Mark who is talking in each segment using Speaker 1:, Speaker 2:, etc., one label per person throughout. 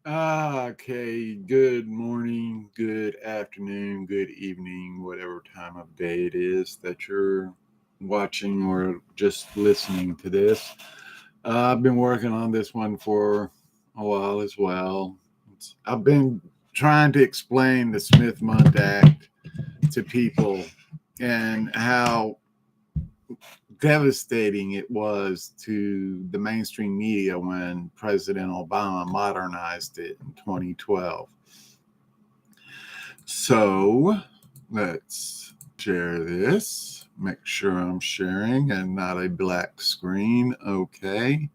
Speaker 1: Okay, good morning, good afternoon, good evening, whatever time of day it is that you're watching or just listening to this. I've been working on this one for a while as well. I've been trying to explain the Smith-Mundt Act to people and how devastating it was to the mainstream media when President Obama modernized it in 2012. So let's share this. Make sure I'm sharing and not a black screen. Okay.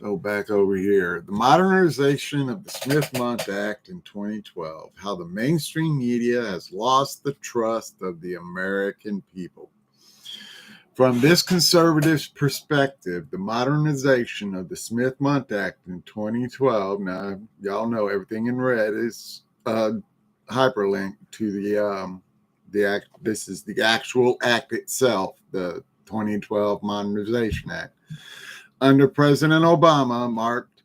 Speaker 1: Go back over here. The modernization of the Smith-Mundt Act in 2012. How the mainstream media has lost the trust of the American people. From this conservative perspective, the modernization of the Smith-Mundt Act in 2012, now y'all know everything in red is hyperlinked to the act. This is the actual act itself, the 2012 Modernization Act. Under President Obama, marked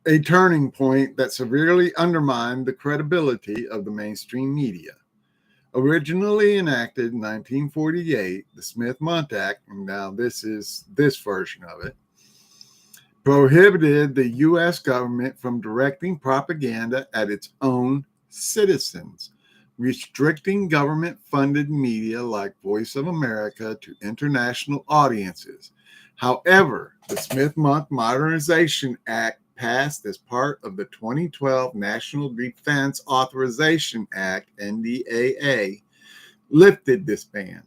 Speaker 1: a turning point that severely undermined the credibility of the mainstream media. Originally enacted in 1948, the Smith-Mundt Act, and now this is this version of it, prohibited the U.S. government from directing propaganda at its own citizens, restricting government-funded media like Voice of America to international audiences. However, the Smith-Mundt Modernization Act passed as part of the 2012 National Defense Authorization Act, NDAA, lifted this ban,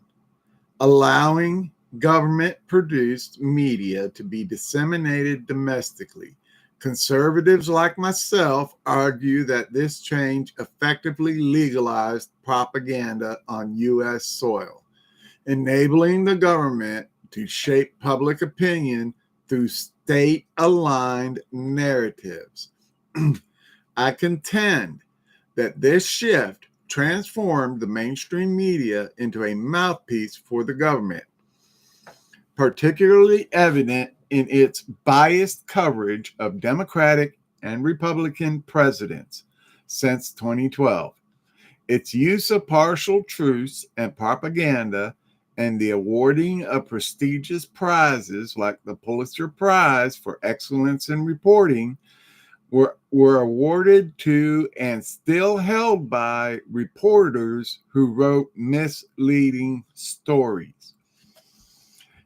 Speaker 1: allowing government-produced media to be disseminated domestically. Conservatives like myself argue that this change effectively legalized propaganda on U.S. soil, enabling the government to shape public opinion through state-aligned narratives. I contend that this shift transformed the mainstream media into a mouthpiece for the government, particularly evident in its biased coverage of Democratic and Republican presidents since 2012. Its use of partial truths and propaganda and the awarding of prestigious prizes like the Pulitzer Prize for Excellence in Reporting were awarded to and still held by reporters who wrote misleading stories.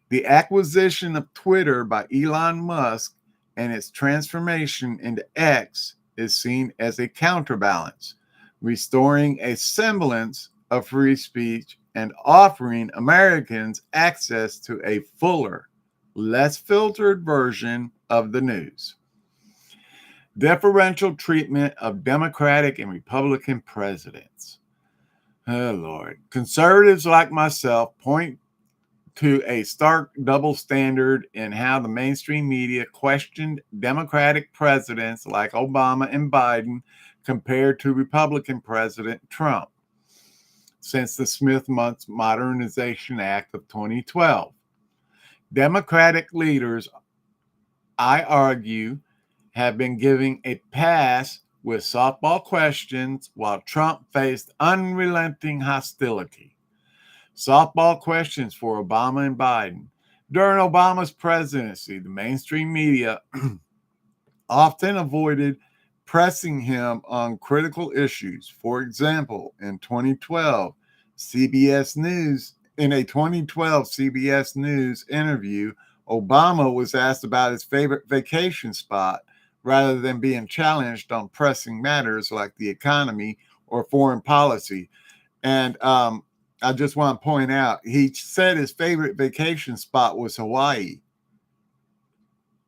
Speaker 1: The acquisition of Twitter by Elon Musk and its transformation into X is seen as a counterbalance, restoring a semblance of free speech and offering Americans access to a fuller, less filtered version of the news. Deferential treatment of Democratic and Republican presidents. Oh, Lord. Conservatives like myself point to a stark double standard in how the mainstream media questioned Democratic presidents like Obama and Biden compared to Republican President Trump since the Smith-Mundt Modernization Act of 2012. Democratic leaders, I argue, have been giving a pass with softball questions while Trump faced unrelenting hostility. Softball questions for Obama and Biden. During Obama's presidency, the mainstream media often avoided pressing him on critical issues. For example, in a 2012 CBS News interview, Obama was asked about his favorite vacation spot rather than being challenged on pressing matters like the economy or foreign policy. And I just want to point out, he said his favorite vacation spot was Hawaii.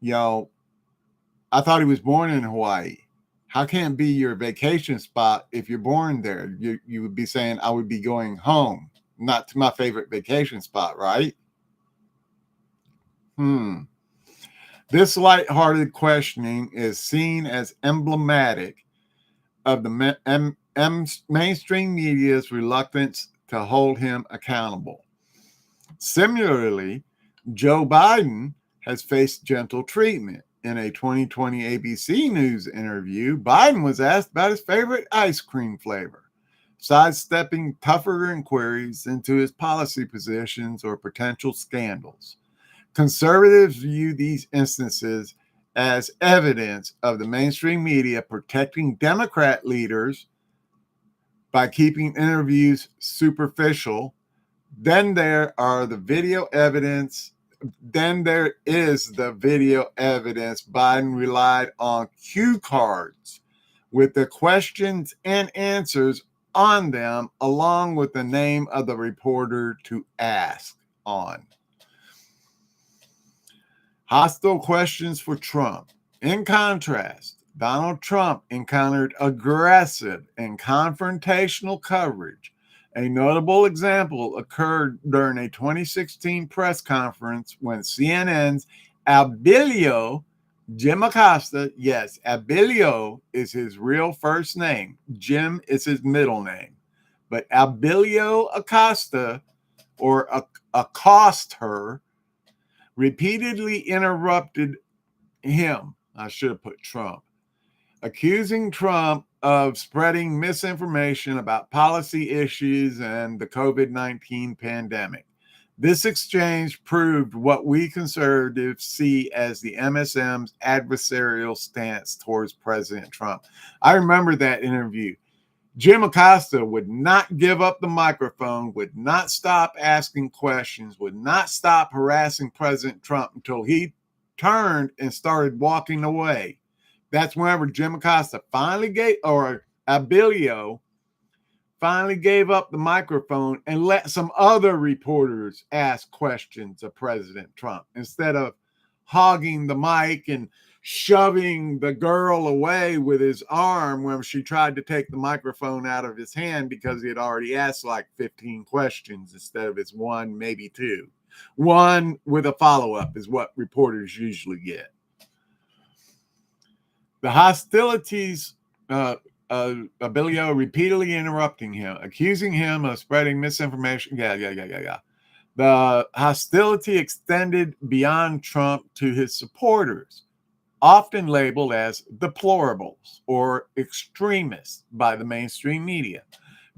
Speaker 1: You know, I thought he was born in Hawaii. How can it be your vacation spot if you're born there? You would be saying, I would be going home, not to my favorite vacation spot, right? This lighthearted questioning is seen as emblematic of the mainstream media's reluctance to hold him accountable. Similarly, Joe Biden has faced gentle treatment. In a 2020 ABC News interview, Biden was asked about his favorite ice cream flavor, sidestepping tougher inquiries into his policy positions or potential scandals. Conservatives view these instances as evidence of the mainstream media protecting Democrat leaders by keeping interviews superficial. Then there are the video evidence. Then there is the video evidence. Biden relied on cue cards with the questions and answers on them, along with the name of the reporter to ask on. Hostile questions for Trump. In contrast, Donald Trump encountered aggressive and confrontational coverage. A notable example occurred during a 2016 press conference when CNN's Abilio, Jim Acosta, yes, Abilio is his real first name. Jim is his middle name. But Abilio Acosta, or accost her, repeatedly interrupted him. I should have put Trump. Accusing Trump of spreading misinformation about policy issues and the COVID-19 pandemic. This exchange proved what we conservatives see as the MSM's adversarial stance towards President Trump. I remember that interview. Jim Acosta would not give up the microphone, would not stop asking questions, would not stop harassing President Trump until he turned and started walking away. That's whenever Jim Acosta finally gave, or Abilio finally gave up the microphone and let some other reporters ask questions of President Trump instead of hogging the mic and shoving the girl away with his arm when she tried to take the microphone out of his hand because he had already asked like 15 questions instead of his one, ability two. One with a follow-up is what reporters usually get. The hostilities, Abilio repeatedly interrupting him, accusing him of spreading misinformation. The hostility extended beyond Trump to his supporters, often labeled as deplorables or extremists by the mainstream media.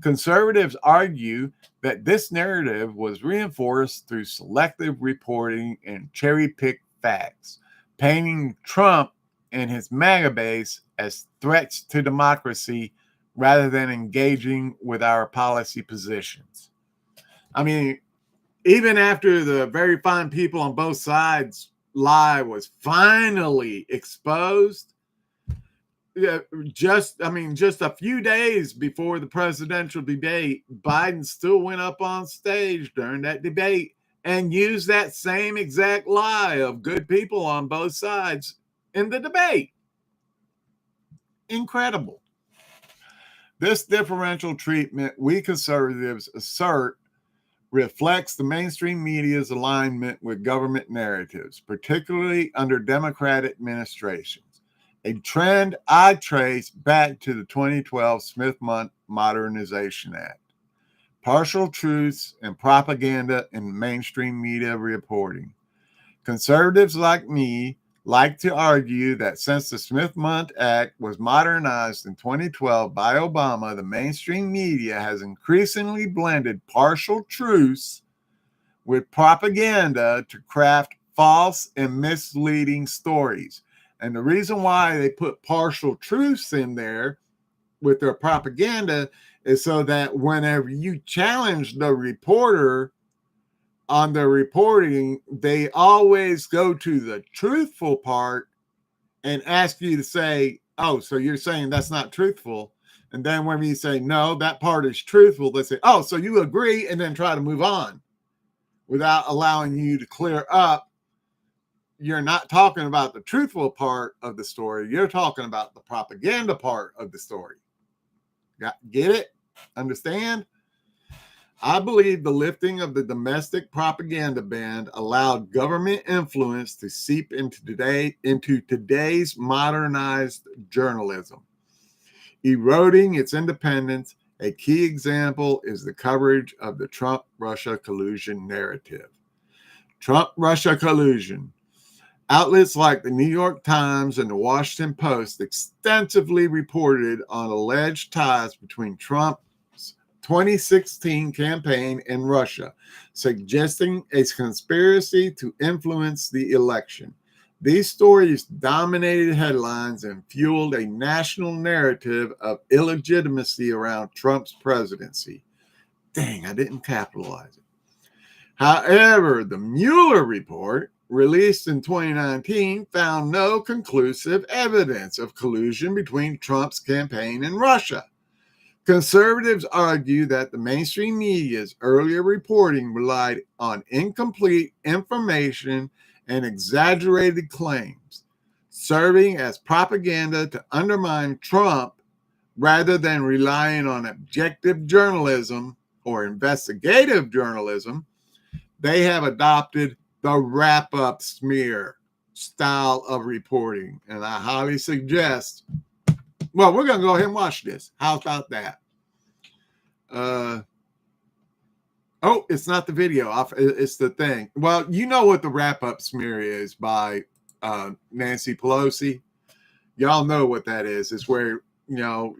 Speaker 1: Conservatives argue that this narrative was reinforced through selective reporting and cherry-picked facts, painting Trump and his MAGA base as threats to democracy rather than engaging with our policy positions. I mean, even after the very fine people on both sides lie was finally exposed, just a few days before the presidential debate, Biden still went up on stage during that debate and used that same exact lie of good people on both sides in the debate. Incredible. This differential treatment, we conservatives assert, reflects the mainstream media's alignment with government narratives, particularly under Democratic administrations, a trend I trace back to the 2012 Smith-Mundt Modernization Act. Partial truths and propaganda in mainstream media reporting. Conservatives like me like to argue that since the Smith-Mundt Act was modernized in 2012 by Obama, the mainstream media has increasingly blended partial truths with propaganda to craft false and misleading stories. And the reason why they put partial truths in there with their propaganda is so that whenever you challenge the reporter on their reporting, they always go to the truthful part and ask you to say, oh, so you're saying that's not truthful. And then when you say, no, that part is truthful, they say, oh, so you agree, and then try to move on without allowing you to clear up. You're not talking about the truthful part of the story. You're talking about the propaganda part of the story. Get it? Understand? I believe the lifting of the domestic propaganda ban allowed government influence to seep into today's modernized journalism, eroding its independence. A key example is the coverage of the Trump-Russia collusion narrative. Trump-Russia collusion. Outlets like the New York Times and the Washington Post extensively reported on alleged ties between Trump's 2016 campaign and Russia, suggesting a conspiracy to influence the election. These stories dominated headlines and fueled a national narrative of illegitimacy around Trump's presidency. Dang, I didn't capitalize it. However, the Mueller report, released in 2019, found no conclusive evidence of collusion between Trump's campaign and Russia. Conservatives argue that the mainstream media's earlier reporting relied on incomplete information and exaggerated claims, serving as propaganda to undermine Trump rather than relying on objective journalism or investigative journalism. They have adopted the wrap-up smear style of reporting, and I highly suggest, well, we're going to go ahead and watch this. How about that? Oh, it's not the video. It's the thing. Well, you know what the wrap-up smear is by Nancy Pelosi. Y'all know what that is. It's where,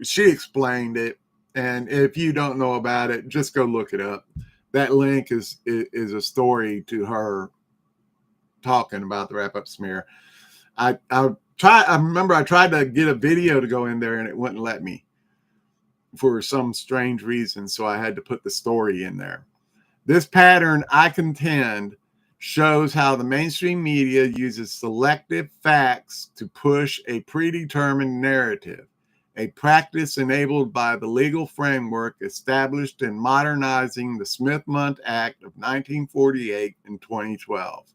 Speaker 1: she explained it, and if you don't know about it, just go look it up. That link is a story to her talking about the wrap-up smear. I remember I tried to get a video to go in there and it wouldn't let me for some strange reason, so I had to put the story in there. This pattern, I contend, shows how the mainstream media uses selective facts to push a predetermined narrative, a practice enabled by the legal framework established in modernizing the Smith-Mundt Act of 1948 and 2012.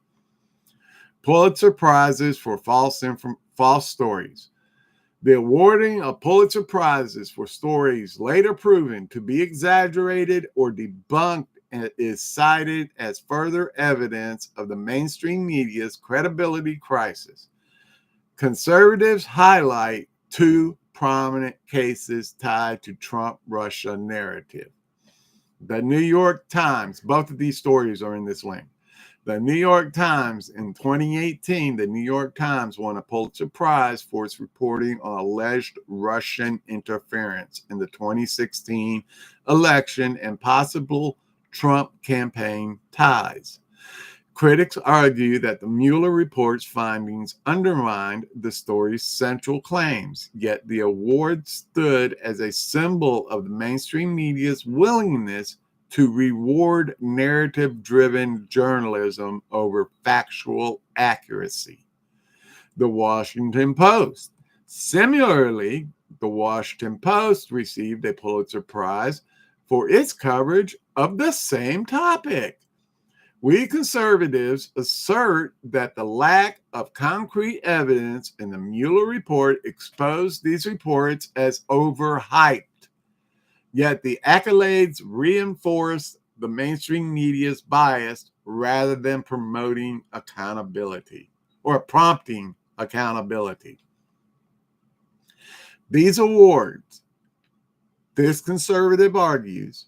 Speaker 1: Pulitzer Prizes for false stories. The awarding of Pulitzer Prizes for stories later proven to be exaggerated or debunked is cited as further evidence of the mainstream media's credibility crisis. Conservatives highlight two prominent cases tied to Trump-Russia narrative. The New York Times, both of these stories are in this link. The New York Times, in 2018, the New York Times won a Pulitzer Prize for its reporting on alleged Russian interference in the 2016 election and possible Trump campaign ties. Critics argue that the Mueller report's findings undermined the story's central claims, yet the award stood as a symbol of the mainstream media's willingness to reward narrative-driven journalism over factual accuracy. The Washington Post. Similarly, the Washington Post received a Pulitzer Prize for its coverage of the same topic. We conservatives assert that the lack of concrete evidence in the Mueller report exposed these reports as overhyped. Yet the accolades reinforce the mainstream media's bias rather than promoting accountability or prompting accountability. These awards, this conservative argues,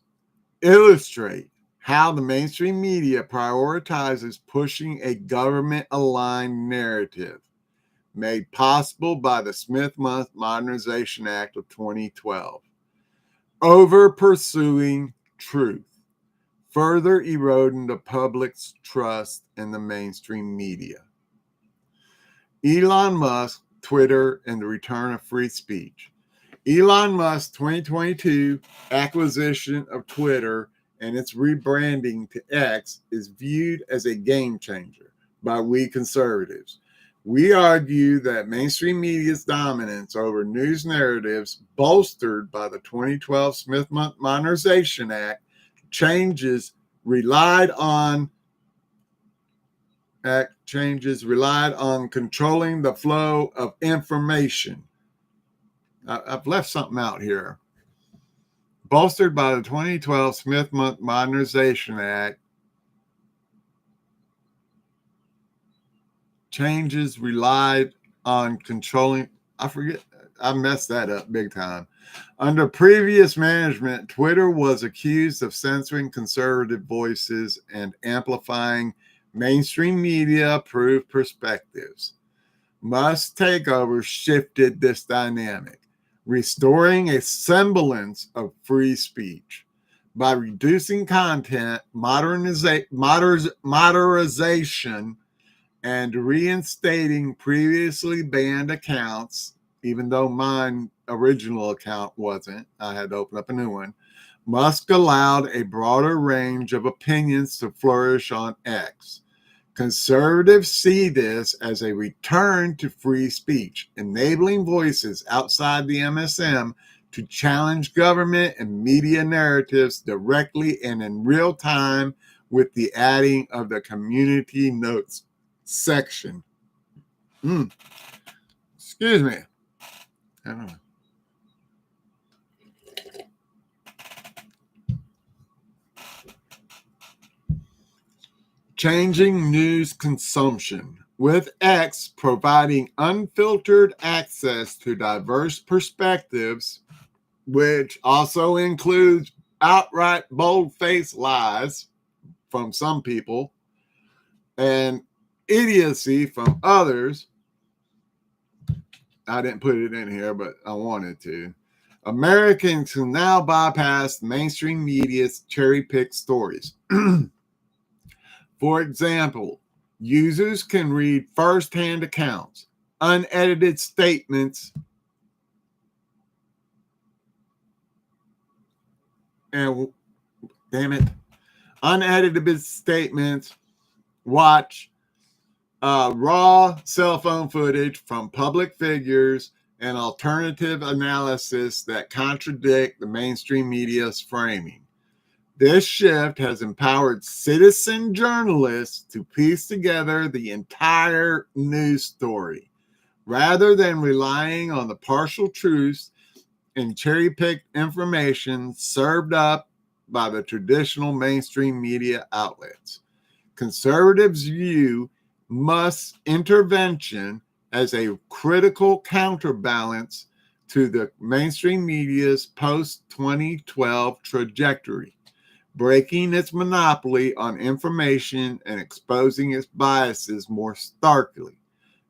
Speaker 1: illustrate how the mainstream media prioritizes pushing a government-aligned narrative made possible by the Smith-Mundt Modernization Act of 2012. Over pursuing truth, further eroding the public's trust in the mainstream media. Elon Musk, Twitter, and the return of free speech. Elon Musk's 2022 acquisition of Twitter and its rebranding to X is viewed as a game changer by we conservatives. We argue that mainstream media's dominance over news narratives, bolstered by the 2012 Smith-Mundt Modernization Act, changes relied on controlling the flow of information. I've left something out here. Bolstered by the 2012 Smith-Mundt Modernization Act, changes relied on controlling, I messed that up big time. Under previous management, Twitter was accused of censoring conservative voices and amplifying mainstream media approved perspectives. Musk's takeover shifted this dynamic, restoring a semblance of free speech. By reducing content, modernization, and reinstating previously banned accounts, even though mine original account wasn't, I had to open up a new one. Musk allowed a broader range of opinions to flourish on X. Conservatives see this as a return to free speech, enabling voices outside the MSM to challenge government and media narratives directly and in real time, with the adding of the community notes section. Excuse me. I don't know. Changing news consumption, with X providing unfiltered access to diverse perspectives, which also includes outright bold-faced lies from some people and idiocy from others. I didn't put it in here, but I wanted to. Americans can now bypass mainstream media's cherry-picked stories. For example, users can read first-hand accounts, unedited statements, and unedited statements, watch raw cell phone footage from public figures, and alternative analysis that contradict the mainstream media's framing. This shift has empowered citizen journalists to piece together the entire news story, rather than relying on the partial truths and cherry-picked information served up by the traditional mainstream media outlets. Conservatives view Musk's intervention as a critical counterbalance to the mainstream media's post-2012 trajectory, breaking its monopoly on information and exposing its biases more starkly.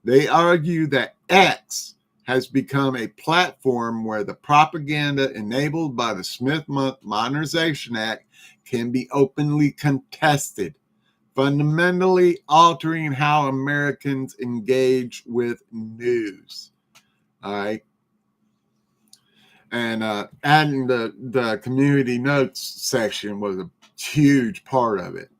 Speaker 1: They argue that X has become a platform where the propaganda enabled by the Smith-Mundt Modernization Act can be openly contested, fundamentally altering how Americans engage with news. All right. And adding the community notes section was a huge part of it.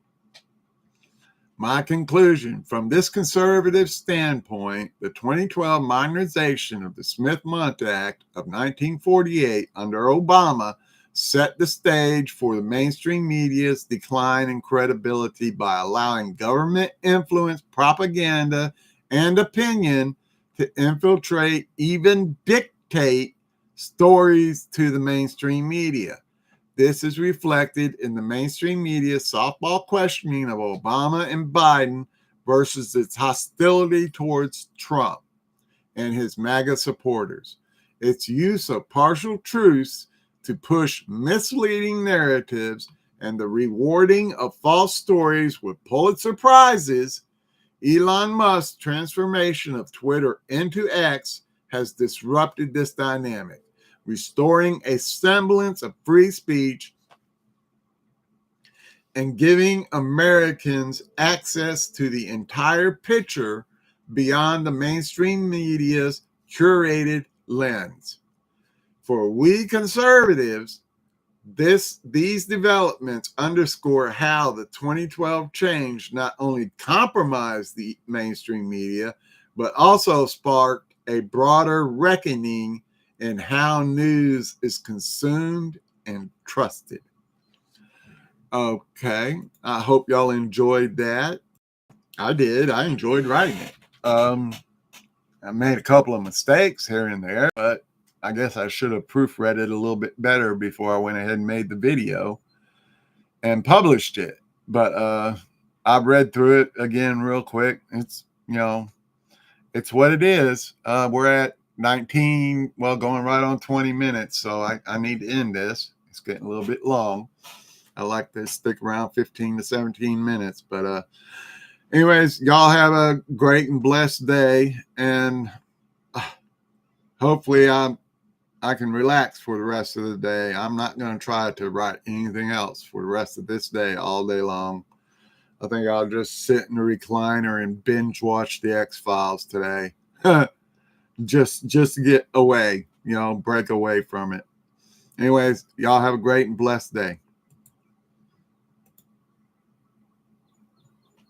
Speaker 1: My conclusion, from this conservative standpoint, the 2012 modernization of the Smith-Mundt Act of 1948 under Obama set the stage for the mainstream media's decline in credibility by allowing government-influenced propaganda and opinion to infiltrate, even dictate, stories to the mainstream media. This is reflected in the mainstream media's softball questioning of Obama and Biden versus its hostility towards Trump and his MAGA supporters. Its use of partial truths to push misleading narratives and the rewarding of false stories with Pulitzer Prizes. Elon Musk's transformation of Twitter into X has disrupted this dynamic, restoring a semblance of free speech and giving Americans access to the entire picture beyond the mainstream media's curated lens. For we conservatives, these developments underscore how the 2012 change not only compromised the mainstream media, but also sparked a broader reckoning in how news is consumed and trusted. Okay, I hope y'all enjoyed that. I did. I enjoyed writing it. I made a couple of mistakes here and there, but I guess I should have proofread it a little bit better before I went ahead and made the video and published it. But I've read through it again real quick. It's, it's what it is. We're at 19, going right on 20 minutes. So I need to end this. It's getting a little bit long. I like to stick around 15 to 17 minutes, but Anyways, y'all have a great and blessed day, and hopefully I can relax for the rest of the day. I'm not going to try to write anything else for the rest of this day, all day long. I think I'll just sit in the recliner and binge watch the X-Files today. just to get away, break away from it. Anyways, y'all have a great and blessed day.